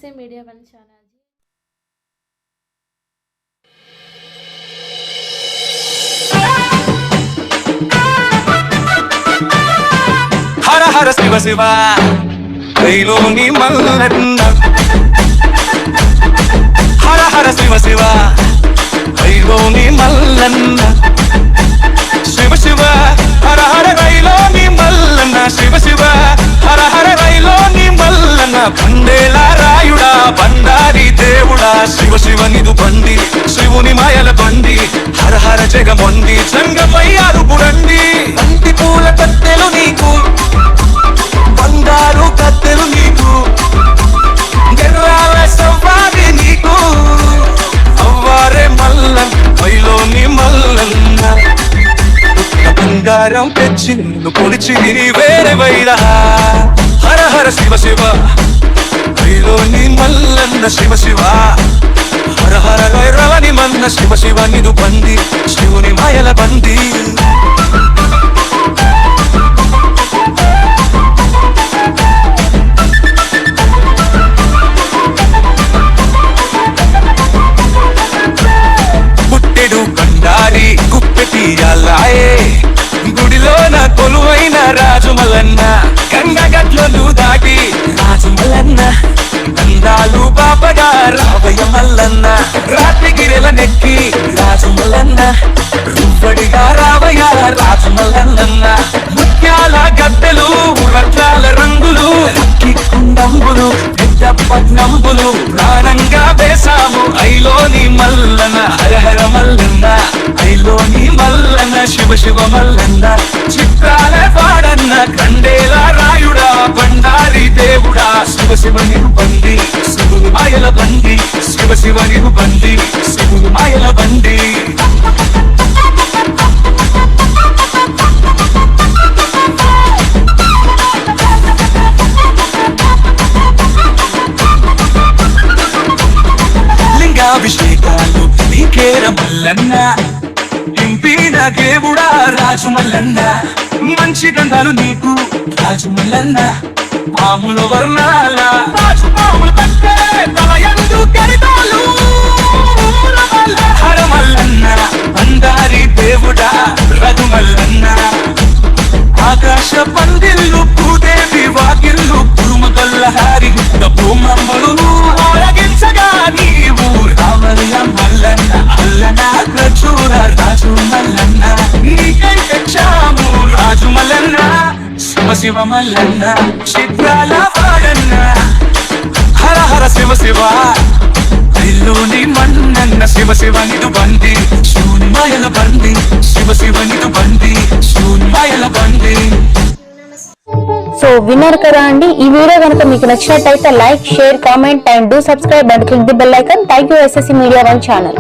SSC Media One channel. हर हर शिव शिवा कैलोनी मल्लन्न हर हर शिव शिवा कैलोनी मल्लन्न शिव शिव हर हर कैलोनी मल्लन्न शिव शिव हर हर कैलोनी मल्लन्न बंदेला रायुड़ा बंदारी देवुड़ा शिव शिवनिदु बंदी शिवुनि मायల बंदी हर हर जगमొంది జంగమయ్యారు పురండి బంతి పూల కత్తెలు నీకు బంగారు కత్తెలు నీకు గెర్రాల సవ్వారి నీకు అవ్వారే మల్లన్ పైలోని మల్లన్న బంగారం తెచ్చి నిన్ను పొడిచి వేరే వైరా హర హర శివ శివ పైలోని మల్లన్న శివ శివ హర హర గైరవని మన్న శివ శివ నిదు బంది శివుని మాయల బంది పుట్టెడు కండారి గుప్పెటియాలాయే గుడిలోన కొలువైన రాజు మల్లన్న గంగగట్లను దాటి రాజు మల్లన్న అందాలు బాపగా రావయ్య మల్లన్న రాత్రి గిరెల నెక్కి రాజు మల్లన్న రువ్వడిగా రావయ్య రాజు మల్లన్న ముత్యాల గద్దెలు రత్నాల రంగులు అక్కి కుండంబులు పెద్ద పట్నంబులు ప్రాణంగా వేసాము ఐలోని మల్లన్న హరహర మల్లన్న ఐలోని మల్లన్న శివ శివ మల్లన్న చిత్రాల పాడన్న కండేల రాయుడా బండారి దేవుడా శివ శివని బండి శివుడు మాయల బండి శివ శివని బండి శివుడు మాయల బండి లింగాభిషేకాలు నీకేర మల్లన్న ఇంపిన దేవుడా రాజు మల్లన్న మంచి గంధాలు నీకు రాజు మల్లన్న పాముల వర్ణాల రాజు పాములు పట్టే తల ఎందు కరితాలు హర మల్లన్న బండారి దేవుడా రఘు మల్లన్న ఆకాశ పందిళ్ళు భూదేవి వాకిళ్ళు పురుమగల్లహారి భూమమ్మలు ఆరగించగా నీవు రామయ్య మల్లన్న అల్లన ప్రచుర రాజు మల్లన్న నీకై తెచ్చాము రాజు మల్లన్న శివ శివ మల్లన్న చిత్రాల పాడన్న హర హర శివ శివ ఐలోని మల్లన్న శివ శివ నిదు బండి శివుని మాయల బండి శివ శివ నిదు బండి శివుని మాయల బండి. సో విన్నారు కదా అండి. ఈ వీడియో కనుక మీకు నచ్చినట్టయితే like, share, comment and do subscribe and click the bell icon. Thank you SSC Media One channel.